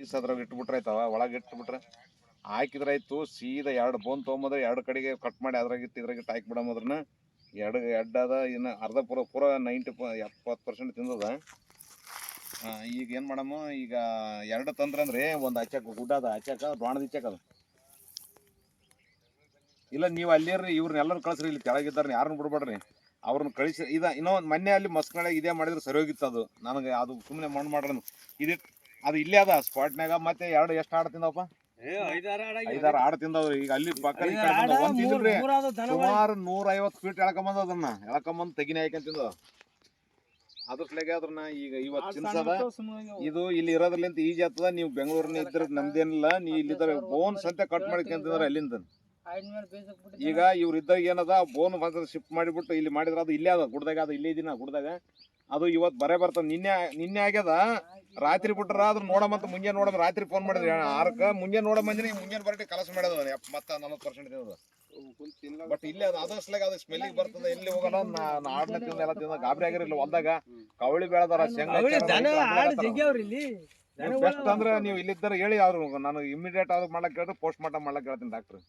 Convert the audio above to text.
ಅದ್ರಾಗ ಇಟ್ಬಿಟ್ರೆ ಆಯ್ತವ, ಒಳಗೆ ಇಟ್ಬಿಟ್ರೆ ಹಾಕಿದ್ರೆ ಆಯ್ತು. ಸೀದಾ 2 ಬೋನ್ ತೊಗೊಂಬಂದ್ರೆ 2 ಕಡೆಗೆ ಕಟ್ ಮಾಡಿ ಅದ್ರಾಗಿಟ್ಟು ಇದ್ರಾಗಿಟ್ಟು ಹಾಕಿ ಬಿಡಂದ್ರನ್ನ ಎಡ್ಡದ ಇನ್ನು ಅರ್ಧ ಪೂರ 70% ತಿಂದದ. ಈಗ ಏನು ಮಾಡಮ್ಮ, ಈಗ 2 ತಂದ್ರಂದ್ರೆ ಒಂದು ಹಚ್ಚಕ್ಕೆ ಗುಡ್ಡದ ಹಚ್ಚಕ್ಕೆ ಬಾಣದ ಹಚ್ಚಕ್ಕದು. ಇಲ್ಲ ನೀವು ಅಲ್ಲಿರ್ರಿ, ಇವ್ರನ್ನೆಲ್ಲರೂ ಕಳಿಸ್ರಿ, ಇಲ್ಲಿ ಕೆಳಗಿದ್ದಾರ ಯಾರನ್ನ ಬಿಡ್ಬೇಡ್ರಿ, ಅವ್ರನ್ನ ಕಳಿಸಿ. ಇನ್ನೊಂದು ಮೊನ್ನೆ ಅಲ್ಲಿ ಮಸ್ಕಳೆ ಇದೇ ಮಾಡಿದ್ರೆ ಸರಿ ಹೋಗಿತ್ತು. ಅದು ನನಗೆ ಅದು ಸುಮ್ಮನೆ ಮಣ್ಣು ಮಾಡ್ರಿ ಇದು. ಅದು ಇಲ್ಲೇ ಅದ ಸ್ಪಾಟ್ನಾಗ. ಮತ್ತೆ ಎಷ್ಟು ಆಡ ತಿಂದವಪ್ಪ? 5-6 ಆಡ ತಿಂದವ್ರಿ. ಈಗ ಅಲ್ಲಿ ಪಕ್ಕ ಸುಮಾರು 150 ಫೀಟ್ ಎಳ್ಕೊಂಬಂದ. ಅದನ್ನ ಎಳ್ಕೊಂಬಂದು ತೆಗಿನೇ ಹಾಕಂತಿಂದ. ಅದ್ರ ಸಲಗೆ ಅದ್ರನ್ನ ಈಗ ಇವತ್ತು ತಿನ್ಸದ. ಇದು ಇಲ್ಲಿ ಇರೋದ್ರಲ್ಲಿಂತ ಈಜಿ ಆಗ್ತದ. ನೀವು ಬೆಂಗಳೂರಿನ ಇದ್ರ ನಮ್ದೇನಿಲ್ಲ, ನೀವು ಇಲ್ಲಿದ್ದಾರೆ ಬೋನ್ ಸಂತೆ ಕಟ್ ಮಾಡ್ಕೊಂತಿದ್ರೆ ಅಲ್ಲಿಂದ. ಈಗ ಇವ್ರ ಇದ್ದಾಗ ಏನದ, ಬೋನ್ ಬಂದ ಶಿಫ್ಟ್ ಮಾಡಿಬಿಟ್ಟು ಇಲ್ಲಿ ಮಾಡಿದ್ರ ಅದು ಇಲ್ಲೇ ಅದ ಗುಡ್ದಾಗ. ಅದು ಇಲ್ಲೇ ಇದೀನ ಗುಡ್ದಾಗ. ಅದು ಇವತ್ತು ಬರ್ತದೆ. ನಿನ್ನೆ ಆಗ್ಯದ. ರಾತ್ರಿ ಬಿಟ್ರ ಅದ್ರ ನೋಡಮಂತ ಮುಂಜಾನೆ ನೋಡಮ್. ರಾತ್ರಿ ಫೋನ್ ಮಾಡಿದ್ರಿ 6ಕ್ಕೆ. ಮುಂಜಾನೆ ನೋಡಮಂದಿನಿ. ಮುಂಜಾನೆ ಬರಟಿ ಕೆಲಸ ಮಾಡ್ಯದ. ಮತ್ತೆ 40% ತಿಂದ. ಬಟ್ ಇಲ್ಲಿ ಅದು ಅದರ್ಸ್ಲಾಗ ಅದು ಸ್ಮೆಲ್ಲಿಗೆ ಬರ್ತದೆ. ಎಲ್ಲಿ ಹೋಗಲ್ಲ. ಆಡ್ನ ತಿಂದ ಎಲ್ಲ ತಿಂದ ಗಾಬರಿ ಆಗಿರಲಿಲ್ಲ. ಹೊಲ್ದಾಗ ಕವಳಿ ಬೆಳೆದಾರ, ಶೇಂಗಾ ಬೆಸ್ಟ್ ಅಂದ್ರೆ ನೀವು ಇಲ್ಲಿದ್ದಾರೆ ಹೇಳಿ. ಅವ್ರು ನಾನು ಇಮಿಡಿಯೇಟ್ ಆದ್ರೂ ಮಾಡ್ಲಕ್ ಹೇಳ್ರಿ, ಪೋಸ್ಟ್ ಮಾರ್ಟಮ್ ಮಾಡ್ಲಕ್ ಹೇಳ್ತೀನಿ ಡಾಕ್ಟ್ರ್.